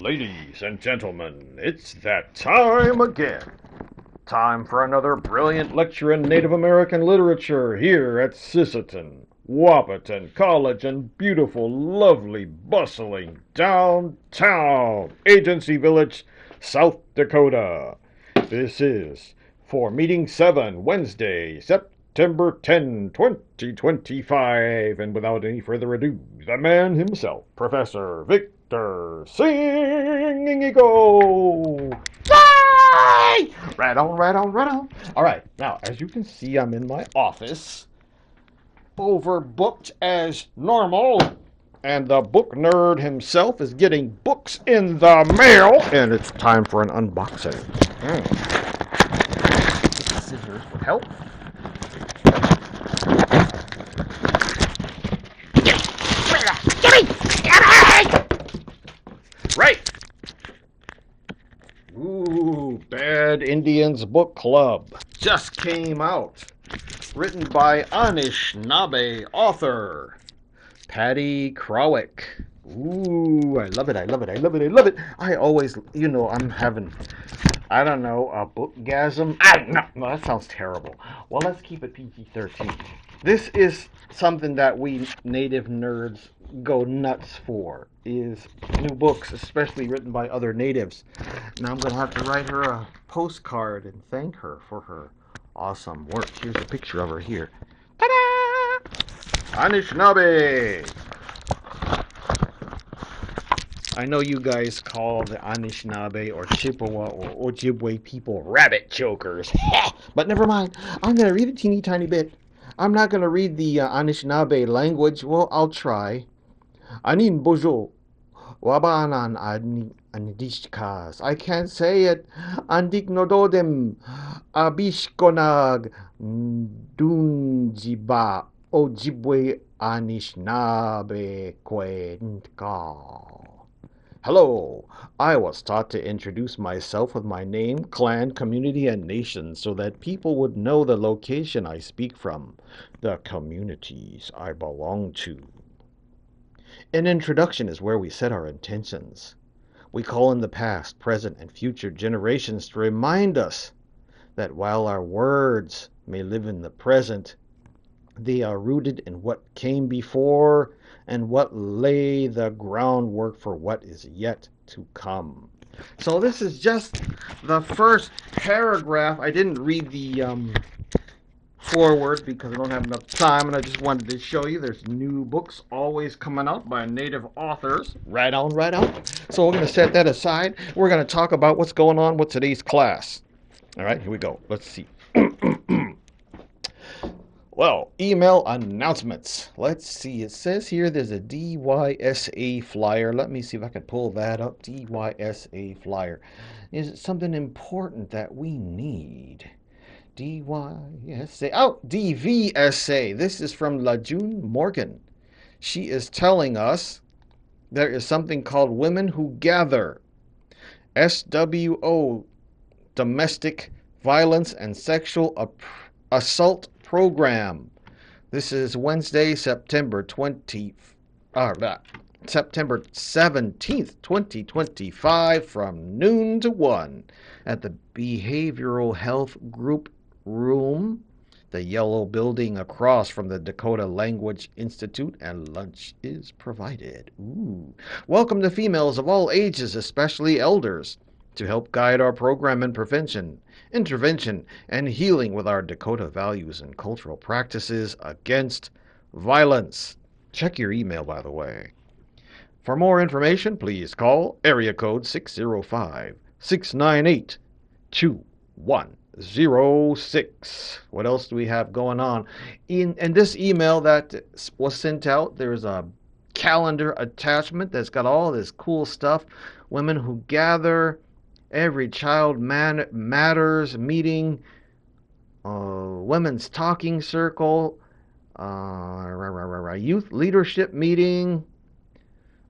Ladies and gentlemen, it's that time again. Time for another brilliant lecture in Native American literature here at Sisseton, Wahpeton College in beautiful, lovely, bustling downtown Agency Village, South Dakota. This is for Meeting 7, Wednesday, September 10, 2025. And without any further ado, the man himself, Professor Victor Singingeagle. Yay! Right on, right on, right on. All right, now, as you can see, I'm in my office, overbooked as normal, and the book nerd himself is getting books in the mail, and it's time for an unboxing. Scissors would help. Right. Ooh, Bad Indians Book Club just came out. Written by Anishinaabe author Patty Krawec. Ooh, I love it, I love it, I love it, I love it. I always, I'm having, I don't know, a bookgasm. No, that sounds terrible. Well, let's keep it PG-13. This is something that we native nerds go nuts for, is new books, especially written by other natives. Now I'm going to have to write her a postcard and thank her for her awesome work. Here's a picture of her here. Ta-da! Anishinaabe! I know you guys call the Anishinaabe or Chippewa or Ojibwe people rabbit chokers. But never mind. I'm going to read a teeny tiny bit. I'm not going to read the Anishinaabe language. Well, I'll try. Anin bojo. Wabanan anidishkas. I can't say it. Andik nododem. Abishkonag dunjiba. Ojibwe Anishinaabe kwenka. Hello, I was taught to introduce myself with my name, clan, community, and nation so that people would know the location I speak from, the communities I belong to. An introduction is where we set our intentions. We call in the past, present, and future generations to remind us that while our words may live in the present, they are rooted in what came before and what lay the groundwork for what is yet to come. So this is just the first paragraph. I didn't read the forward because I don't have enough time, and I just wanted to show you there's new books always coming out by native authors. Right on, right on. So we're going to set that aside. We're going to talk about what's going on with today's class. All right, here we go. Let's see. Well, email announcements. Let's see. It says here there's a DYSA flyer. Let me see if I can pull that up. DYSA flyer. Is it something important that we need? DYSA. Oh, DVSA. This is from LaJune Morgan. She is telling us there is something called Women Who Gather. SWO. Domestic Violence and Sexual Assault Program. This is Wednesday, September 17th, 2025 from noon to 1 at the Behavioral Health Group Room, the yellow building across from the Dakota Language Institute, and lunch is provided. Ooh. Welcome to females of all ages, especially elders, to help guide our program in prevention, intervention, and healing with our Dakota values and cultural practices against violence. Check your email, by the way. For more information, please call area code 605-698-2106. What else do we have going on? In this email that was sent out, there's a calendar attachment that's got all this cool stuff. Women Who Gather, Every Child Matters meeting, Women's Talking Circle, Youth Leadership Meeting,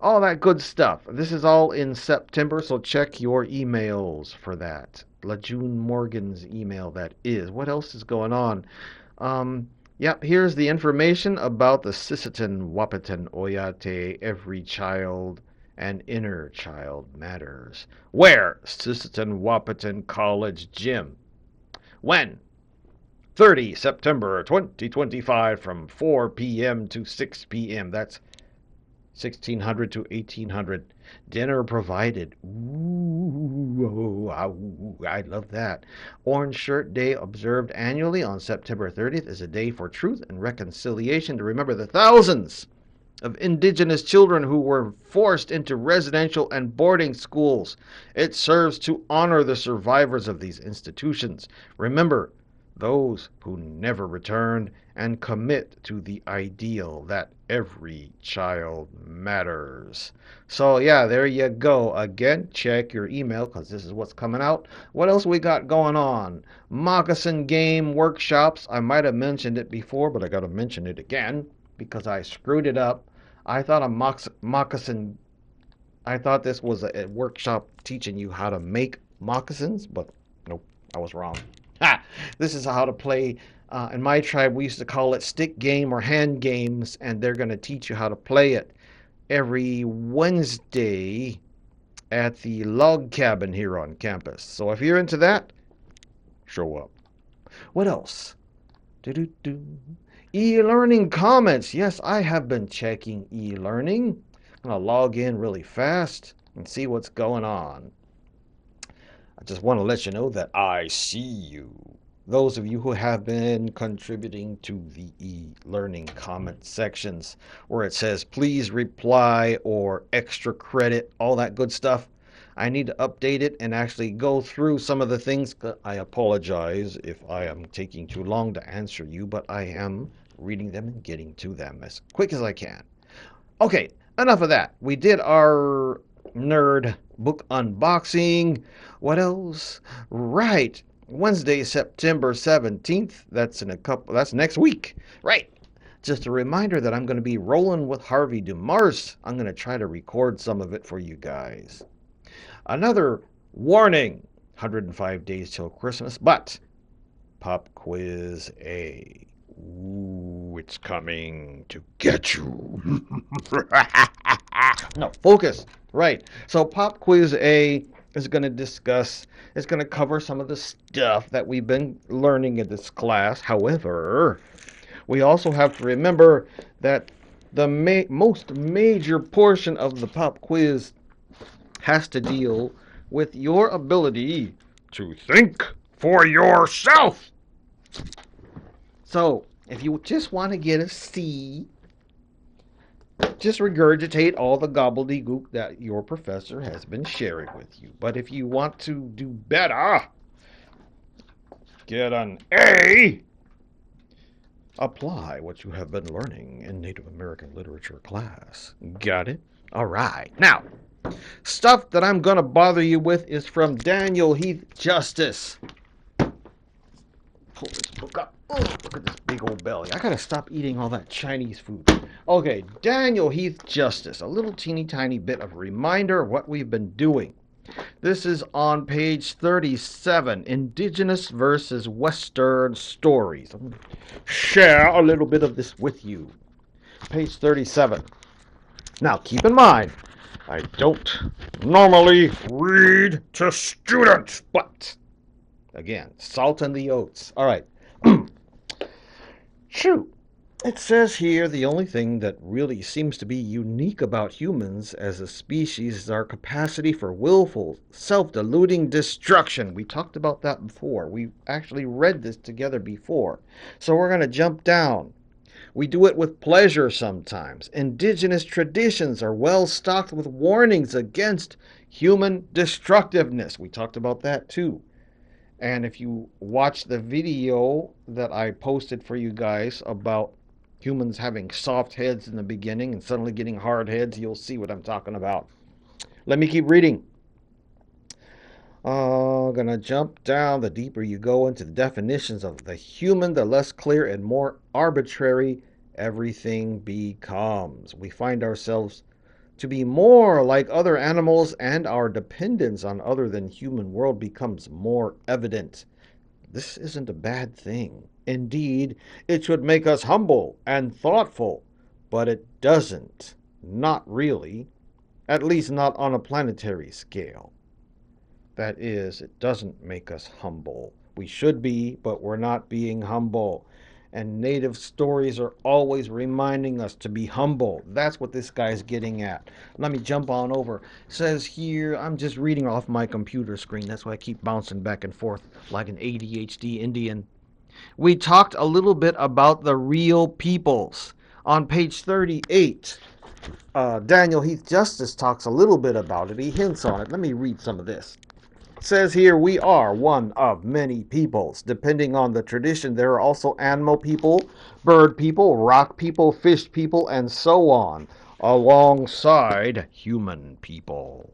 all that good stuff. This is all in September, so check your emails for that. LaJune Morgan's email, that is. What else is going on? Yep, here's the information about the Sisseton, Wahpeton, Oyate, Every Child, and inner child matters. Where? Sisseton Wahpeton College Gym. When? 30 September 2025 from 4 p.m. to 6 p.m. That's 1600 to 1800. Dinner provided. Ooh, I love that. Orange Shirt Day, observed annually on September 30th, is a day for truth and reconciliation to remember the thousands of Indigenous children who were forced into residential and boarding schools. It serves to honor the survivors of these institutions. Remember, those who never returned, and commit to the ideal that every child matters. So, yeah, there you go. Again, check your email because this is what's coming out. What else we got going on? Moccasin game workshops. I might have mentioned it before, but I got to mention it again because I screwed it up. I thought a moccasin, I thought this was a workshop teaching you how to make moccasins, but nope, I was wrong. Ha! This is how to play. In my tribe, we used to call it stick game or hand games, and they're going to teach you how to play it every Wednesday at the log cabin here on campus. So if you're into that, show up. What else? Do-do-do. E-learning comments. Yes, I have been checking e-learning. I'm going to log in really fast and see what's going on. I just want to let you know that I see you. Those of you who have been contributing to the e-learning comment sections where it says please reply or extra credit, all that good stuff. I need to update it and actually go through some of the things. I apologize if I am taking too long to answer you, but I am reading them and getting to them as quick as I can. Okay, enough of that. We did our nerd book unboxing. What else? Right. Wednesday, September 17th. That's next week. Right. Just a reminder that I'm going to be rolling with Harvey DeMars. I'm going to try to record some of it for you guys. Another warning. 105 days till Christmas, but Pop Quiz A. Ooh, it's coming to get you. No, focus. Right. So Pop Quiz A is going to cover some of the stuff that we've been learning in this class. However, we also have to remember that the most major portion of the pop quiz has to deal with your ability to think for yourself. So, if you just want to get a C, just regurgitate all the gobbledygook that your professor has been sharing with you. But if you want to do better, get an A. Apply what you have been learning in Native American literature class. Got it? All right. Now, stuff that I'm going to bother you with is from Daniel Heath Justice. Pull this book up. Oh, look at this big old belly. I got to stop eating all that Chinese food. Okay, Daniel Heath Justice. A little teeny tiny bit of reminder of what we've been doing. This is on page 37, Indigenous versus Western Stories. I'm going to share a little bit of this with you. Page 37. Now, keep in mind, I don't normally read to students, but, again, salt in the oats. All right. Shoot. It says here the only thing that really seems to be unique about humans as a species is our capacity for willful, self-deluding destruction. We talked about that before. We actually read this together before. So we're going to jump down. We do it with pleasure sometimes. Indigenous traditions are well stocked with warnings against human destructiveness. We talked about that too. And if you watch the video that I posted for you guys about humans having soft heads in the beginning and suddenly getting hard heads, you'll see what I'm talking about. Let me keep reading. Gonna jump down. The deeper you go into the definitions of the human, the less clear and more arbitrary everything becomes. We find ourselves to be more like other animals, and our dependence on other than human world becomes more evident. This isn't a bad thing. Indeed, it should make us humble and thoughtful, but it doesn't. Not really. at least not on a planetary scale. That is, it doesn't make us humble. We should be, but we're not being humble. And native stories are always reminding us to be humble. That's what this guy's getting at. Let me jump on over. It says here, I'm just reading off my computer screen. That's why I keep bouncing back and forth like an ADHD Indian. We talked a little bit about the real peoples. On page 38, Daniel Heath Justice talks a little bit about it. He hints on it. Let me read some of this. It says here, we are one of many peoples. Depending on the tradition, there are also animal people, bird people, rock people, fish people, and so on, alongside human people.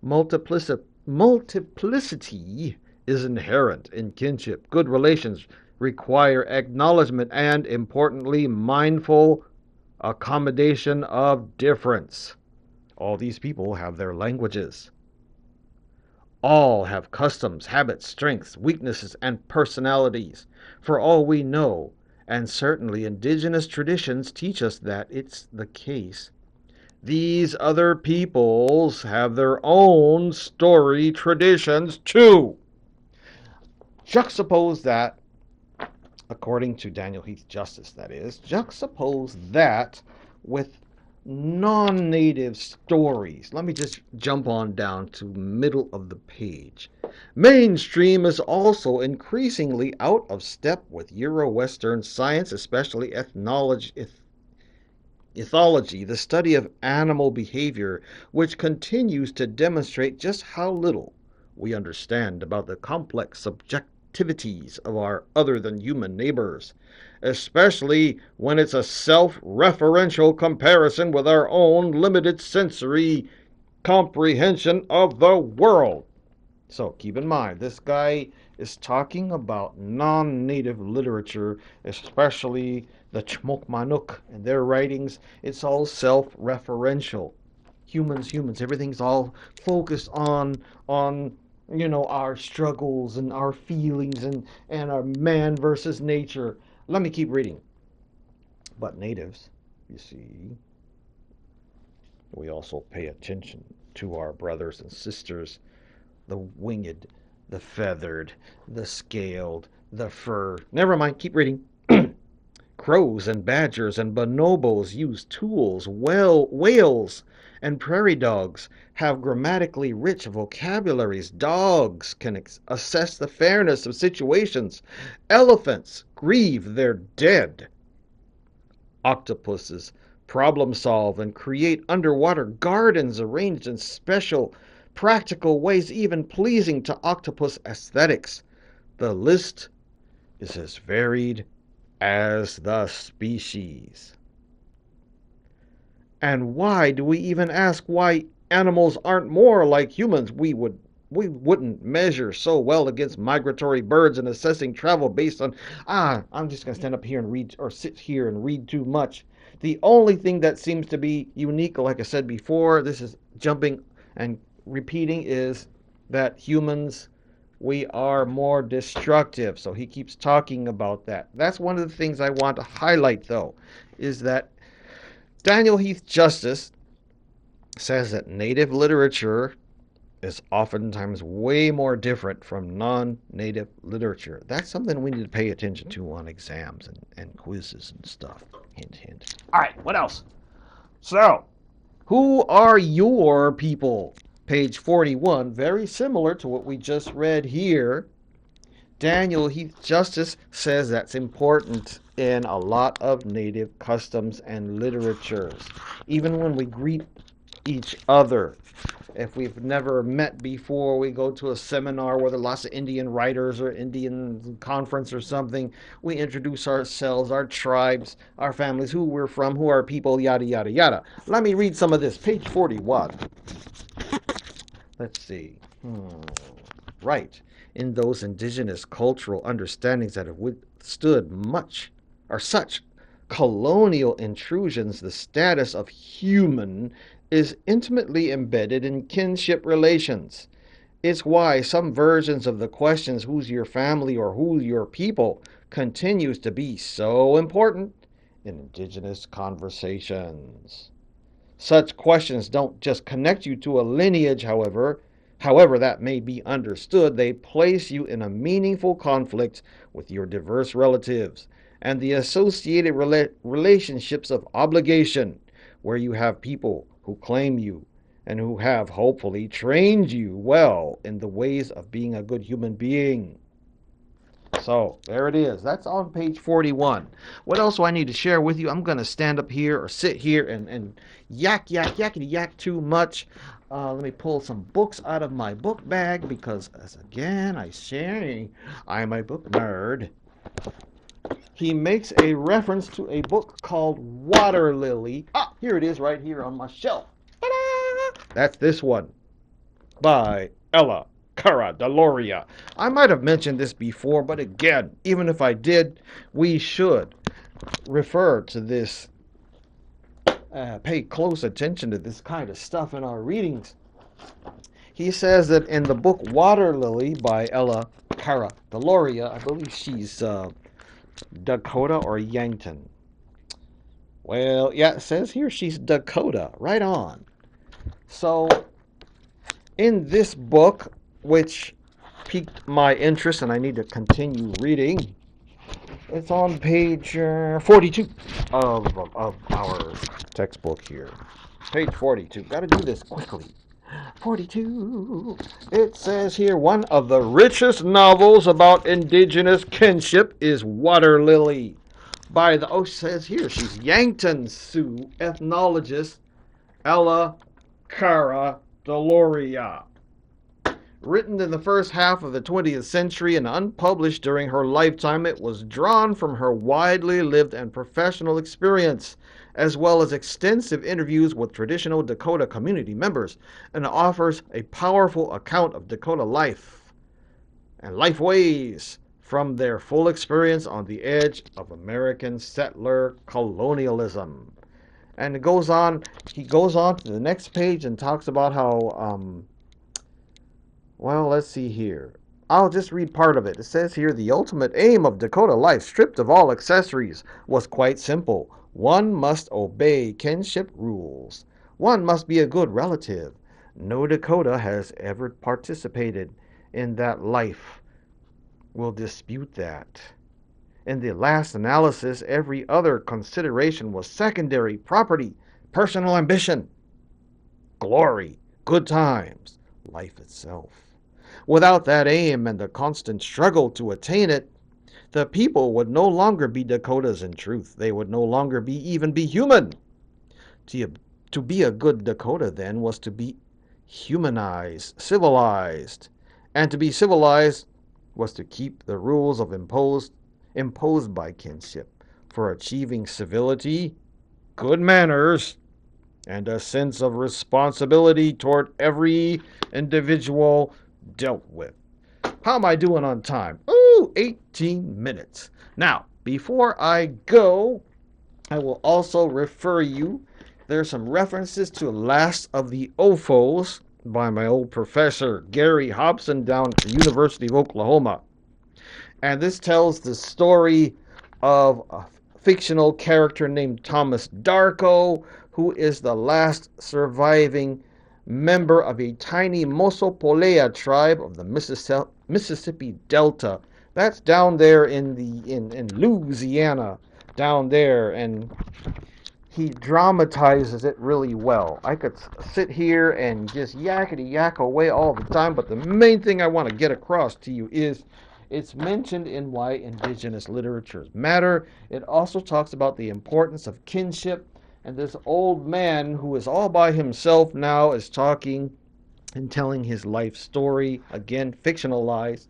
Multiplicity is inherent in kinship. Good relations require acknowledgement and, importantly, mindful accommodation of difference. All these people have their languages. All have customs, habits, strengths, weaknesses, and personalities. For all we know, and certainly indigenous traditions teach us that it's the case, these other peoples have their own story traditions too. Juxtapose that, according to Daniel Heath Justice, that is, juxtapose that with non-native stories. Let me just jump on down to middle of the page. Mainstream is also increasingly out of step with Euro-Western science, especially ethology, the study of animal behavior, which continues to demonstrate just how little we understand about the complex subjectivities of our other than human neighbors, especially when it's a self-referential comparison with our own limited sensory comprehension of the world. So keep in mind, this guy is talking about non-native literature, especially the Chmokmanuk and their writings. It's all self-referential. Humans. Everything's all focused on our struggles and our feelings and our man versus nature. Let me keep reading. But natives, you see, we also pay attention to our brothers and sisters, the winged, the feathered, the scaled, the fur. Never mind, keep reading. Crows and badgers and bonobos use tools. Whales and prairie dogs have grammatically rich vocabularies. Dogs can assess the fairness of situations. Elephants grieve their dead. Octopuses problem solve and create underwater gardens arranged in special, practical ways, even pleasing to octopus aesthetics. The list is as varied as the species. And why do we even ask why animals aren't more like humans? We wouldn't measure so well against migratory birds in assessing travel based on I'm just going to stand up here and read, or sit here and read too much. The only thing that seems to be unique, like I said before, this is jumping and repeating, is that humans, we are more destructive. So he keeps talking about that. That's one of the things I want to highlight, though, is that Daniel Heath Justice says that native literature is oftentimes way more different from non-native literature. That's something we need to pay attention to on exams and quizzes and stuff. Hint, hint. All right, what else? So, who are your people? Page 41, very similar to what we just read here. Daniel Heath Justice says that's important in a lot of native customs and literatures. Even when we greet each other, if we've never met before, we go to a seminar where there are lots of Indian writers or Indian conference or something, we introduce ourselves, our tribes, our families, who we're from, who are people, yada, yada, yada. Let me read some of this. Page 41. Let's see. Right. In those indigenous cultural understandings that have withstood much or such colonial intrusions, the status of human is intimately embedded in kinship relations. It's why some versions of the questions, who's your family or who's your people, continues to be so important in indigenous conversations. Such questions don't just connect you to a lineage, however that may be understood, they place you in a meaningful conflict with your diverse relatives and the associated relationships of obligation, where you have people who claim you and who have hopefully trained you well in the ways of being a good human being. So there it is. That's on page 41. What else do I need to share with you? I'm going to stand up here or sit here and yakety yak too much. Let me pull some books out of my book bag because, as again I say, I'm a book nerd. He makes a reference to a book called Water Lily. Ah, here it is right here on my shelf. Ta-da! That's this one by Ella Cara Deloria. I might have mentioned this before, but again, even if I did, we should refer to this, pay close attention to this kind of stuff in our readings. He says that in the book Water Lily by Ella Cara Deloria, I believe she's Dakota or Yankton. Well, yeah, it says here she's Dakota. Right on. So, in this book, which piqued my interest and I need to continue reading, it's on page 42 of our textbook here. Page 42. Got to do this quickly. 42. It says here one of the richest novels about indigenous kinship is Water Lily by the, oh, it says here she's Yankton Sioux ethnologist Ella Cara Deloria. Written in the first half of the 20th century and unpublished during her lifetime, it was drawn from her widely lived and professional experience, as well as extensive interviews with traditional Dakota community members, and offers a powerful account of Dakota life and life ways from their full experience on the edge of American settler colonialism. And he goes on to the next page and talks about how, well, let's see here. I'll just read part of it. It says here the ultimate aim of Dakota life, stripped of all accessories, was quite simple. One must obey kinship rules. One must be a good relative. No Dakota has ever participated in that life will dispute that. In the last analysis, every other consideration was secondary: property, personal ambition, glory, good times, life itself. Without that aim and the constant struggle to attain it, the people would no longer be Dakotas in truth. They would no longer even be human. To be a good Dakota, then, was to be humanized, civilized. And to be civilized was to keep the rules of imposed by kinship for achieving civility, good manners, and a sense of responsibility toward every individual dealt with. How am I doing on time? Ooh, 18 minutes. Now, before I go, I will also refer you. There's some references to Last of the Ophos by my old professor Gary Hobson down at the University of Oklahoma. And this tells the story of a fictional character named Thomas Darko, who is the last surviving member of a tiny Mosopolea tribe of the Mississippi Delta. That's down there in Louisiana, down there, and he dramatizes it really well. I could sit here and just yakety yak away all the time, but the main thing I want to get across to you is it's mentioned in Why Indigenous Literatures Matter. It also talks about the importance of kinship, and this old man who is all by himself now is talking and telling his life story, again fictionalized,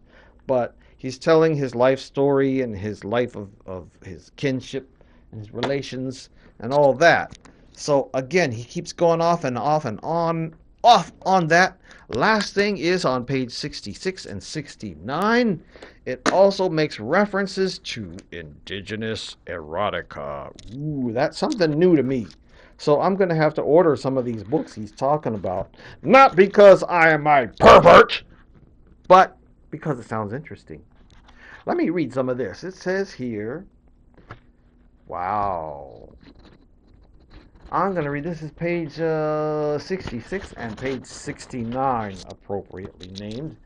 but he's telling his life story and his life of his kinship and his relations and all that. So again, he keeps going off and off and on, off on that. Last thing is on page 66 and 69. It also makes references to indigenous erotica. Ooh, that's something new to me. So I'm going to have to order some of these books he's talking about. Not because I am a pervert, but because it sounds interesting. Let me read some of this. It says here, wow. I'm going to read, this is page 66 and page 69, appropriately named.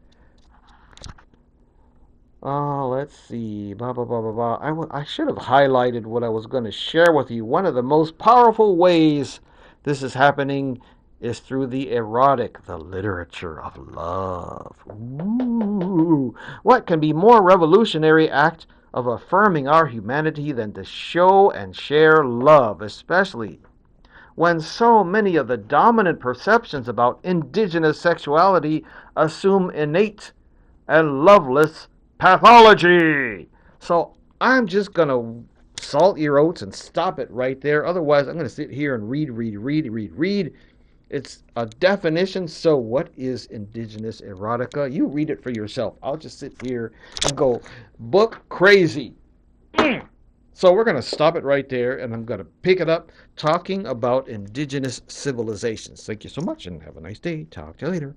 Let's see. Blah, blah, blah, blah, blah. I should have highlighted what I was going to share with you. One of the most powerful ways this is happening is through the erotic, the literature of love. Ooh. What can be more revolutionary act of affirming our humanity than to show and share love, especially when so many of the dominant perceptions about indigenous sexuality assume innate and loveless pathology. So I'm just going to salt your oats and stop it right there. Otherwise, I'm going to sit here and read. It's a definition. So, what is indigenous erotica? You read it for yourself. I'll just sit here and go book crazy. So, we're going to stop it right there, and I'm going to pick it up talking about indigenous civilizations. Thank you so much, and have a nice day. Talk to you later.